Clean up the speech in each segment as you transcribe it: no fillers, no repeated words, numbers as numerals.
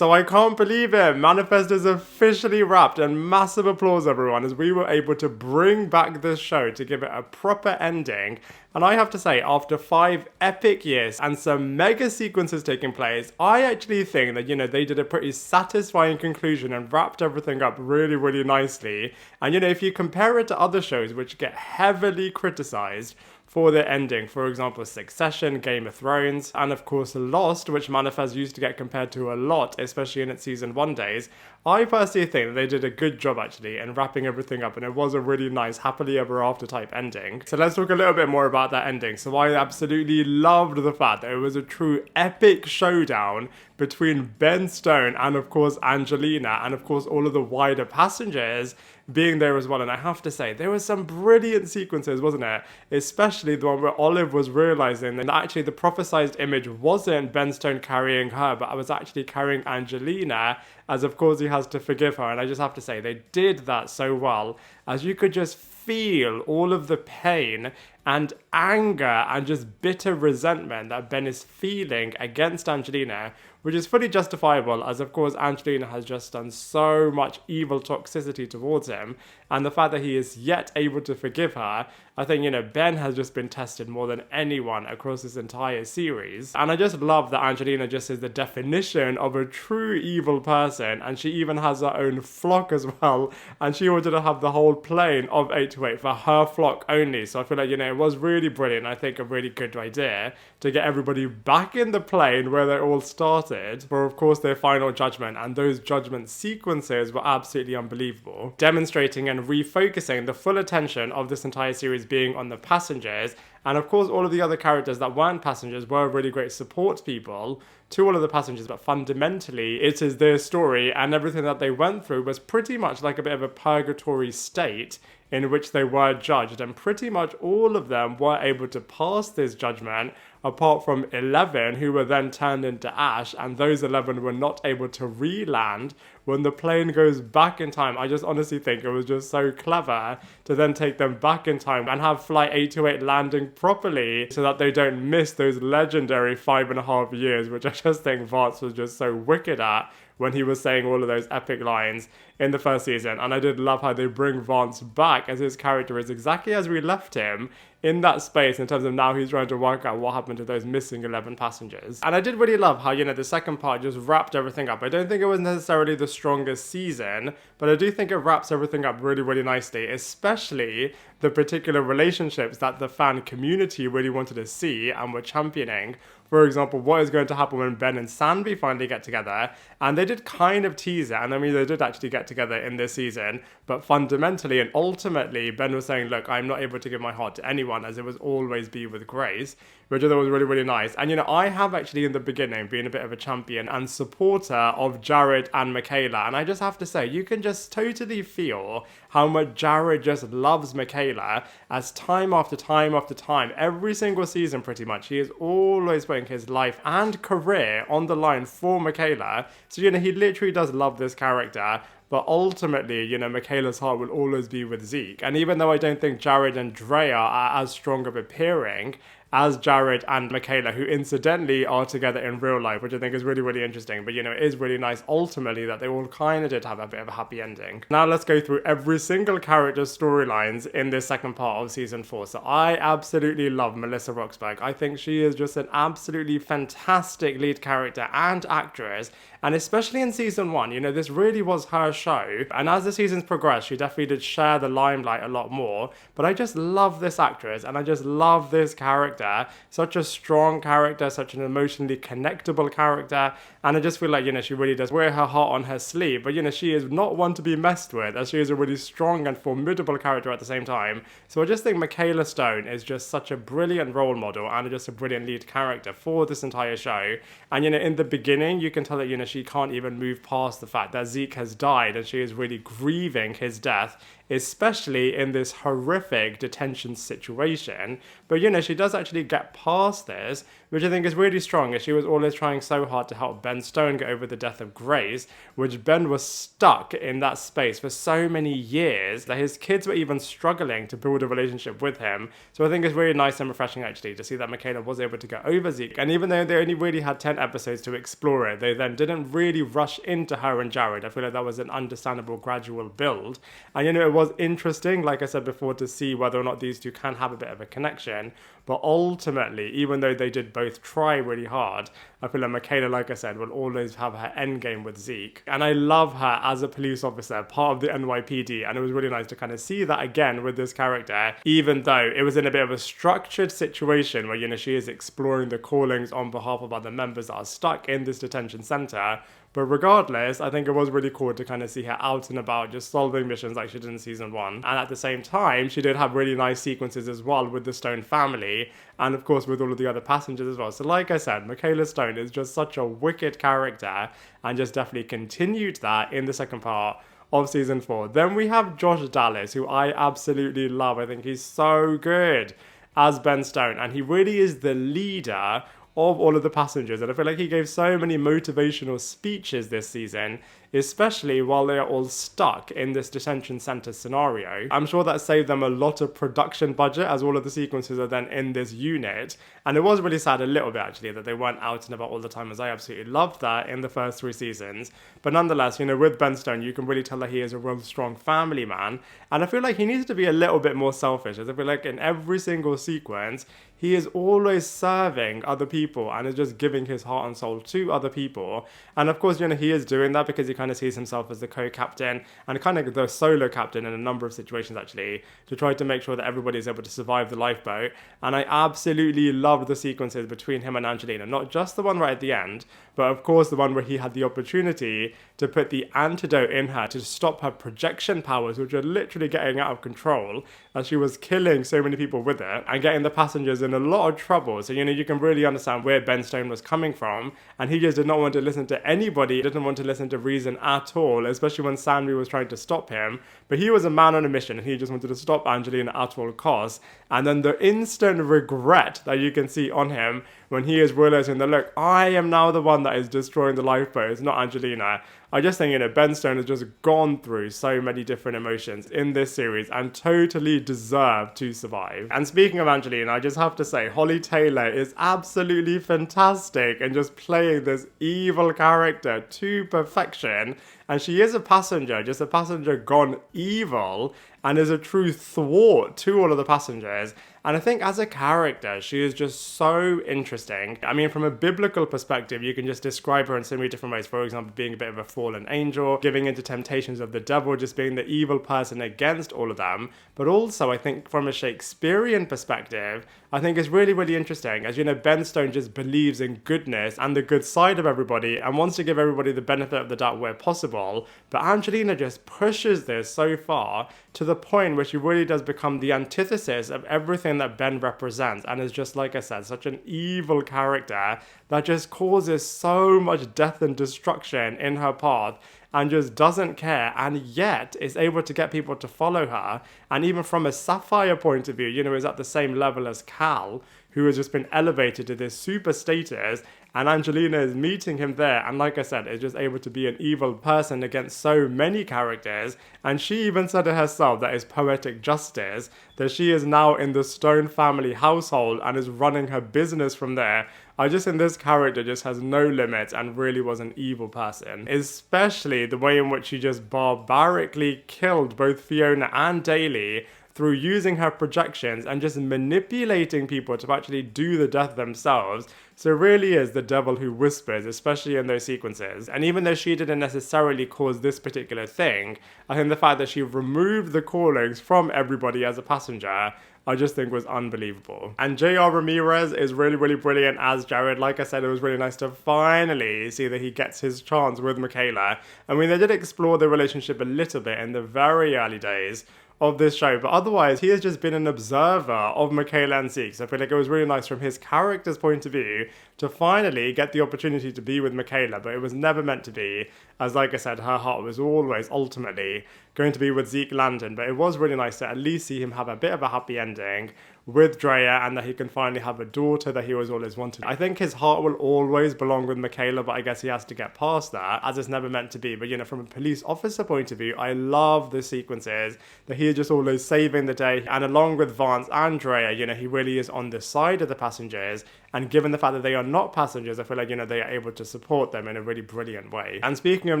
So I can't believe it. Manifest is officially wrapped, and massive applause, everyone, as we were able to bring back this show to give it a proper ending. And I have to say, after 5 epic years and some mega sequences taking place, I actually think that, they did a pretty satisfying conclusion and wrapped everything up really, really nicely. And, if you compare it to other shows which get heavily criticized for their ending, for example, Succession, Game of Thrones, and of course Lost, which Manifest used to get compared to a lot, especially in its season 1 days, I personally think that they did a good job actually in wrapping everything up, and it was a really nice happily ever after type ending. So let's talk a little bit more about that ending. So I absolutely loved the fact that it was a true epic showdown between Ben Stone and of course Angelina, and of course all of the wider passengers being there as well. And I have to say, there were some brilliant sequences, wasn't it? Especially the one where Olive was realizing that actually the prophesized image wasn't Ben Stone carrying her, but I was actually carrying Angelina, as of course he has to forgive her. And I just have to say, they did that so well, as you could just feel all of the pain and anger and just bitter resentment that Ben is feeling against Angelina, which is fully justifiable, as of course Angelina has just done so much evil toxicity towards him, and the fact that he is yet able to forgive her, I think, Ben has just been tested more than anyone across this entire series. And I just love that Angelina just is the definition of a true evil person, and she even has her own flock as well, and she wanted to have the whole plane of 828 for her flock only. So I feel like, it was really brilliant. I think a really good idea to get everybody back in the plane where they all started for, of course, their final judgment, and those judgment sequences were absolutely unbelievable, demonstrating and refocusing the full attention of this entire series being on the passengers. And of course, all of the other characters that weren't passengers were really great support people to all of the passengers, but fundamentally, it is their story, and everything that they went through was pretty much like a bit of a purgatory state in which they were judged, and pretty much all of them were able to pass this judgment, apart from 11 who were then turned into ash, and those 11 were not able to re-land when the plane goes back in time. I just honestly think it was just so clever to then take them back in time and have Flight 828 landing properly so that they don't miss those legendary 5.5 years, which I just think Vance was just so wicked at when he was saying all of those epic lines in the first season. And I did love how they bring Vance back as his character is exactly as we left him in that space, in terms of now he's trying to work out what happened to those missing 11 passengers. And I did really love how, the second part just wrapped everything up. I don't think it was necessarily the strongest season, but I do think it wraps everything up really, really nicely, especially the particular relationships that the fan community really wanted to see and were championing. For example, what is going to happen when Ben and Sanvi finally get together? And they did kind of tease it, and I mean, they did actually get together in this season, but fundamentally and ultimately, Ben was saying, look, I'm not able to give my heart to anyone, as it was always be with Grace, which I thought was really, really nice. And, I have actually in the beginning been a bit of a champion and supporter of Jared and Michaela, and I just have to say, you can just totally feel how much Jared just loves Michaela, as time after time after time, every single season pretty much, he is always putting his life and career on the line for Michaela. So, he literally does love this character. But ultimately, Michaela's heart will always be with Zeke. And even though I don't think Jared and Drea are as strong of a pairing as Jared and Michaela, who incidentally are together in real life, which I think is really, really interesting. But, it is really nice ultimately that they all kind of did have a bit of a happy ending. Now let's go through every single character's storylines in this second part of season 4. So I absolutely love Melissa Roxburgh. I think she is just an absolutely fantastic lead character and actress. And especially in season 1, this really was her show. And as the seasons progressed, she definitely did share the limelight a lot more. But I just love this actress, and I just love this character. Such a strong character, such an emotionally connectable character. And I just feel like, she really does wear her heart on her sleeve. But, she is not one to be messed with, as she is a really strong and formidable character at the same time. So I just think Michaela Stone is just such a brilliant role model and just a brilliant lead character for this entire show. And, in the beginning, you can tell that, she can't even move past the fact that Zeke has died, and she is really grieving his death especially in this horrific detention situation. But, she does actually get past this, which I think is really strong, as she was always trying so hard to help Ben Stone get over the death of Grace, which Ben was stuck in that space for so many years that his kids were even struggling to build a relationship with him. So I think it's really nice and refreshing, actually, to see that Michaela was able to get over Zeke. And even though they only really had 10 episodes to explore it, they then didn't really rush into her and Jared. I feel like that was an understandable gradual build. And, it was interesting, like I said before, to see whether or not these two can have a bit of a connection. But ultimately, even though they did both try really hard, I feel like Michaela, like I said, will always have her endgame with Zeke. And I love her as a police officer, part of the NYPD, and it was really nice to kind of see that again with this character, even though it was in a bit of a structured situation where, she is exploring the callings on behalf of other members that are stuck in this detention center. But regardless, I think it was really cool to kind of see her out and about just solving missions like she did in season 1. And at the same time, she did have really nice sequences as well with the Stone family, and of course with all of the other passengers as well. So like I said, Michaela Stone is just such a wicked character, and just definitely continued that in the second part of season 4. Then we have Josh Dallas, who I absolutely love. I think he's so good as Ben Stone, and he really is the leader of all of the passengers, and I feel like he gave so many motivational speeches this season, especially while they are all stuck in this detention center scenario. I'm sure that saved them a lot of production budget, as all of the sequences are then in this unit, and it was really sad a little bit actually that they weren't out and about all the time, as I absolutely loved that in the first 3 seasons. But nonetheless, with Ben Stone, you can really tell that he is a real strong family man, and I feel like he needs to be a little bit more selfish, as I feel like in every single sequence he is always serving other people and is just giving his heart and soul to other people. And of course, he is doing that because he kind of sees himself as the co-captain and kind of the solo captain in a number of situations, actually, to try to make sure that everybody is able to survive the lifeboat. And I absolutely loved the sequences between him and Angelina, not just the one right at the end, but of course the one where he had the opportunity to put the antidote in her to stop her projection powers, which are literally getting out of control, as she was killing so many people with it and getting the passengers in a lot of trouble. So, you can really understand where Ben Stone was coming from, and he just did not want to listen to anybody, didn't want to listen to reason at all, especially when Sandy was trying to stop him. But he was a man on a mission, and he just wanted to stop Angelina at all costs. And then the instant regret that you can see on him when he is realizing that, look, I am now the one that is destroying the lifeboat, it's not Angelina. I just think, Ben Stone has just gone through so many different emotions in this series and totally deserved to survive. And speaking of Angelina, I just have to say, Holly Taylor is absolutely fantastic and just playing this evil character to perfection. And she is a passenger, just a passenger gone evil, and is a true thwart to all of the passengers. And I think as a character, she is just so interesting. I mean, from a biblical perspective, you can just describe her in so many different ways. For example, being a bit of a fallen angel, giving into temptations of the devil, just being the evil person against all of them. But also, I think from a Shakespearean perspective, I think it's really, really interesting. As Ben Stone just believes in goodness and the good side of everybody and wants to give everybody the benefit of the doubt where possible. But Angelina just pushes this so far to the point where she really does become the antithesis of everything that Ben represents, and is just, like I said, such an evil character that just causes so much death and destruction in her path, and just doesn't care, and yet is able to get people to follow her. And even from a Sapphire point of view, is at the same level as Cal, who has just been elevated to this super status, and Angelina is meeting him there, and like I said, is just able to be an evil person against so many characters. And she even said it herself, that is poetic justice, that she is now in the Stone family household and is running her business from there. I just think this character just has no limits and really was an evil person. Especially the way in which she just barbarically killed both Fiona and Daly through using her projections and just manipulating people to actually do the death themselves. So it really is the devil who whispers, especially in those sequences. And even though she didn't necessarily cause this particular thing, I think the fact that she removed the callings from everybody as a passenger, I just think was unbelievable. And J.R. Ramirez is really, really brilliant as Jared. Like I said, it was really nice to finally see that he gets his chance with Michaela. I mean, they did explore the relationship a little bit in the very early days of this show, but otherwise he has just been an observer of Michaela and Zeke. So I feel like it was really nice from his character's point of view to finally get the opportunity to be with Michaela, but it was never meant to be, as like I said, her heart was always ultimately going to be with Zeke Landon. But it was really nice to at least see him have a bit of a happy ending with Drea, and that he can finally have a daughter that he was always wanted. I think his heart will always belong with Michaela, but I guess he has to get past that, as it's never meant to be. But, you know, from a police officer point of view, I love the sequences that he is just always saving the day, and along with Vance and Drea, you know, he really is on the side of the passengers, and given the fact that they are not passengers, I feel like, you know, they are able to support them in a really brilliant way. And speaking of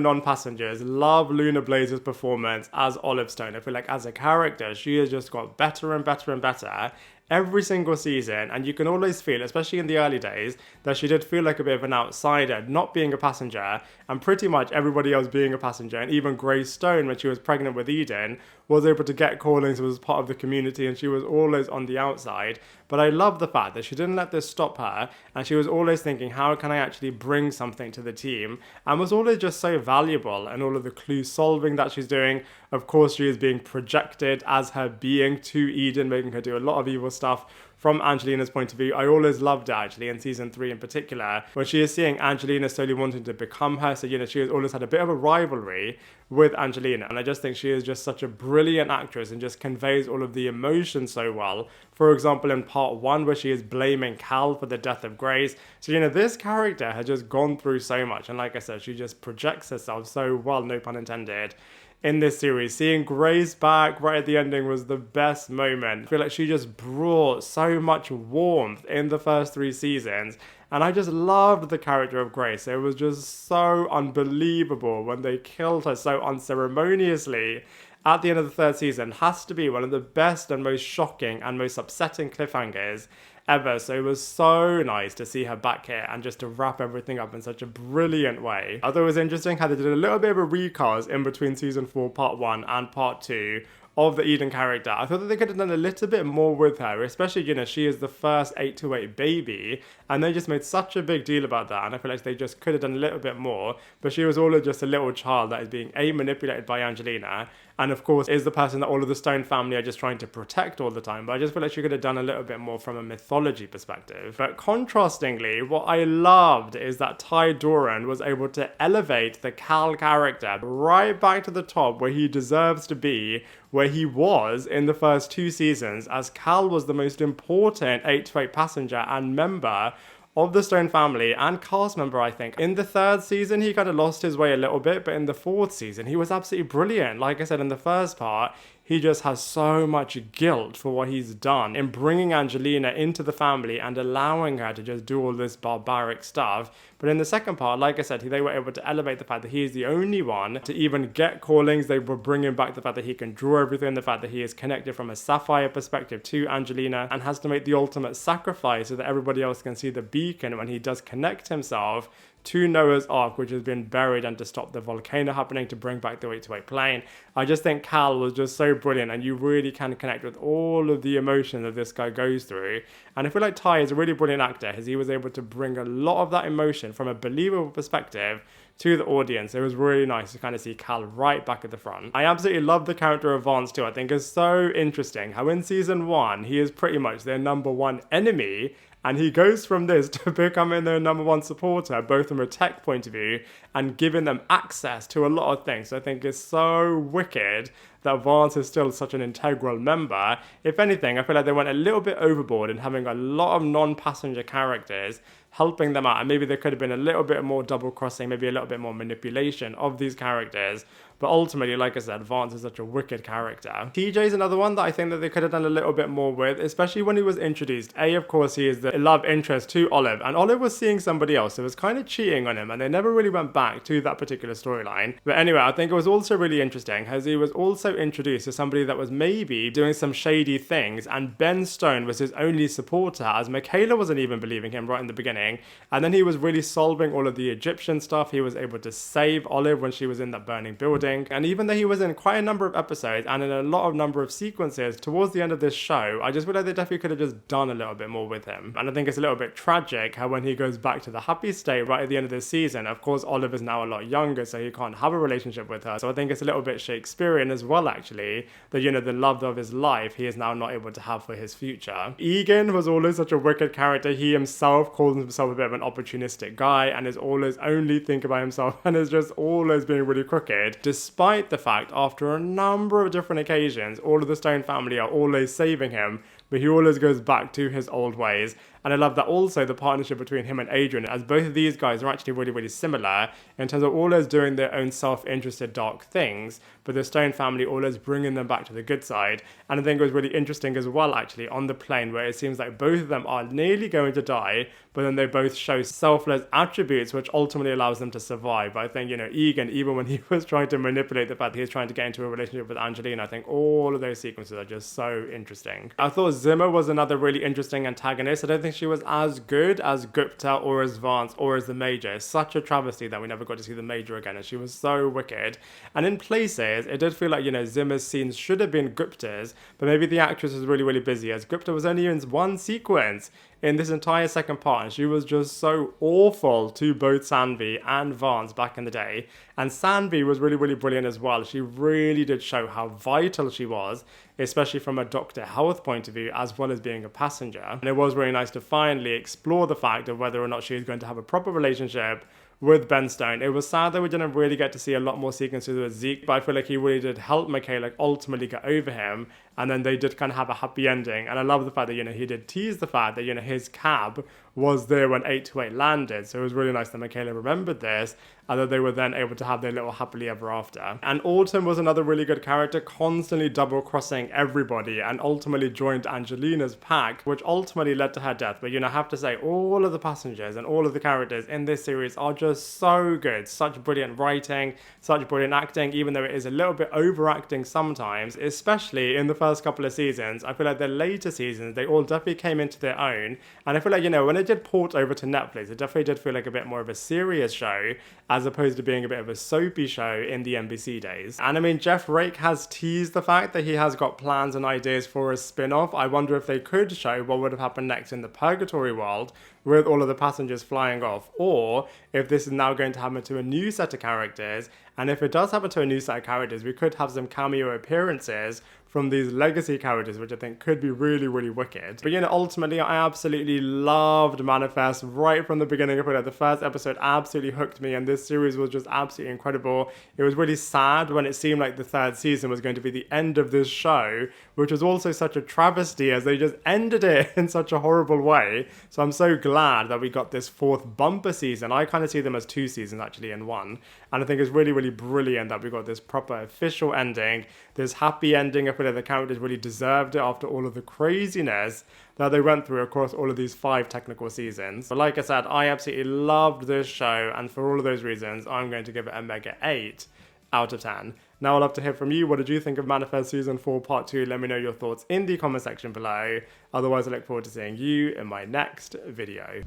non-passengers, love Luna Blaise's performance as Olive Stone. I feel like as a character, she has just got better and better and better every single season, and you can always feel, especially in the early days, that she did feel like a bit of an outsider, not being a passenger, and pretty much everybody else being a passenger. And even Grace Stone, when she was pregnant with Eden, was able to get callings, was part of the community, and she was always on the outside. But I love the fact that she didn't let this stop her, and she was always thinking, how can I actually bring something to the team, and was always just so valuable, and all of the clue solving that she's doing. Of course, she is being projected as her being to Eden, making her do a lot of evil stuff from Angelina's point of view. I always loved it, actually, in season 3 in particular, where she is seeing Angelina slowly wanting to become her. So, you know, she has always had a bit of a rivalry with Angelina, and I just think she is just such a brilliant actress and just conveys all of the emotion so well. For example, in part 1, where she is blaming Cal for the death of Grace. So, you know, this character has just gone through so much, and like I said, she just projects herself so well, no pun intended, in this series. Seeing Grace back right at the ending was the best moment. I feel like she just brought so much warmth in the first 3 seasons, and I just loved the character of Grace. It was just so unbelievable when they killed her so unceremoniously at the end of the 3rd season. Has to be one of the best and most shocking and most upsetting cliffhangers ever. So it was so nice to see her back here and just to wrap everything up in such a brilliant way. I thought it was interesting how they did a little bit of a recast in between season 4 part 1 and part 2 of the Eden character. I thought that they could have done a little bit more with her, especially, you know, she is the first 828 baby, and they just made such a big deal about that, and I feel like they just could have done a little bit more. But she was always just a little child that is being manipulated by Angelina, and of course is the person that all of the Stone family are just trying to protect all the time. But I just feel like she could have done a little bit more from a mythology perspective. But contrastingly, what I loved is that Ty Doran was able to elevate the Cal character right back to the top where he deserves to be, where he was in the first 2 seasons, as Cal was the most important 828 passenger and member of the Stone family and cast member, I think. In the 3rd season, he kind of lost his way a little bit, but in the 4th season, he was absolutely brilliant. Like I said, in the first part, he just has so much guilt for what he's done in bringing Angelina into the family and allowing her to just do all this barbaric stuff. But in the second part, like I said, they were able to elevate the fact that he is the only one to even get callings. They were bringing back the fact that he can draw everything, the fact that he is connected from a Sapphire perspective to Angelina and has to make the ultimate sacrifice so that everybody else can see the beacon when he does connect himself to Noah's Ark, which has been buried, and to stop the volcano happening, to bring back the 828 plane. I just think Cal was just so brilliant, and you really can connect with all of the emotion that this guy goes through. And I feel like Ty is a really brilliant actor, as he was able to bring a lot of that emotion from a believable perspective to the audience. It was really nice to kind of see Cal right back at the front. I absolutely love the character of Vance too. I think it's so interesting how in season 1 he is pretty much their number 1 enemy, and he goes from this to becoming their number 1 supporter, both from a tech point of view and giving them access to a lot of things. So I think it's so wicked that Vance is still such an integral member. If anything, I feel like they went a little bit overboard in having a lot of non-passenger characters helping them out, and maybe there could have been a little bit more double crossing, maybe a little bit more manipulation of these characters. But ultimately, like I said, Vance is such a wicked character. TJ's another one that I think that they could have done a little bit more with, especially when he was introduced. Of course, he is the love interest to Olive, and Olive was seeing somebody else who was kind of cheating on him, and they never really went back to that particular storyline. But anyway, I think it was also really interesting, as he was also introduced as somebody that was maybe doing some shady things, and Ben Stone was his only supporter, as Michaela wasn't even believing him right in the beginning. beginning. And then he was really solving all of the Egyptian stuff. He was able to save Olive when she was in that burning building. And even though he was in quite a number of episodes and in a number of sequences towards the end of this show, I just feel like they definitely could have just done a little bit more with him. And I think it's a little bit tragic how when he goes back to the happy state right at the end of this season, of course Olive is now a lot younger, so he can't have a relationship with her. So I think it's a little bit Shakespearean as well, actually, that, you know, the love of his life he is now not able to have for his future. Egan was always such a wicked character. He himself calls himself a bit of an opportunistic guy and is always only thinking about himself and is just always being really crooked, despite the fact after a number of different occasions all of the Stone family are always saving him, but he always goes back to his old ways. And I love that also the partnership between him and Adrian, as both of these guys are actually really, really similar in terms of always doing their own self-interested dark things, but the Stone family always bringing them back to the good side. And I think it was really interesting as well, actually, on the plane, where it seems like both of them are nearly going to die, but then they both show selfless attributes, which ultimately allows them to survive. But I think, you know, Egan, even when he was trying to manipulate the fact that he was trying to get into a relationship with Angelina, I think all of those sequences are just so interesting. I thought Zimmer was another really interesting antagonist. I don't think she was as good as Gupta or as Vance or as the Major. It's such a travesty that we never got to see the Major again, and she was so wicked. And in places, it did feel like, you know, Zimmer's scenes should have been Gupta's, but maybe the actress was really, really busy, as Gupta was only in one sequence in this entire second part, and she was just so awful to both Sanvi and Vance back in the day. And Sanvi was really, really brilliant as well. She really did show how vital she was, especially from a doctor health point of view, as well as being a passenger. And it was really nice to finally explore the fact of whether or not she was going to have a proper relationship with Ben Stone. It was sad that we didn't really get to see a lot more sequences with Zeke, but I feel like he really did help Michaela ultimately get over him, and then they did kind of have a happy ending. And I love the fact that, you know, he did tease the fact that, you know, his cab was there when 828 landed, so it was really nice that Michaela remembered this, and that they were then able to have their little happily ever after. And Autumn was another really good character, constantly double-crossing everybody, and ultimately joined Angelina's pack, which ultimately led to her death. But, you know, I have to say, all of the passengers and all of the characters in this series are just so good. Such brilliant writing, such brilliant acting, even though it is a little bit overacting sometimes, especially in the first couple of seasons. I feel like the later seasons, they all definitely came into their own, and I feel like, you know, when it did port over to Netflix, it definitely did feel like a bit more of a serious show, as opposed to being a bit of a soapy show in the NBC days. And I mean, Jeff Rake has teased the fact that he has got plans and ideas for a spin-off. I wonder if they could show what would have happened next in the Purgatory world, with all of the passengers flying off, or if this is now going to happen to a new set of characters. And if it does happen to a new set of characters, we could have some cameo appearances from these legacy characters, which I think could be really, really wicked. But, you know, ultimately, I absolutely loved Manifest right from the beginning. I feel like the first episode absolutely hooked me, and this series was just absolutely incredible. It was really sad when it seemed like the third season was going to be the end of this show, which was also such a travesty, as they just ended it in such a horrible way. So I'm so glad that we got this fourth bumper season. I kind of see them as two seasons actually in one. And I think it's really, really brilliant that we got this proper official ending, this happy ending. I feel like the characters really deserved it after all of the craziness that they went through across all of these 5 technical seasons. But like I said, I absolutely loved this show, and for all of those reasons, I'm going to give it a mega 8 out of 10. Now I'd love to hear from you. What did you think of Manifest Season 4 Part 2? Let me know your thoughts in the comment section below. Otherwise, I look forward to seeing you in my next video.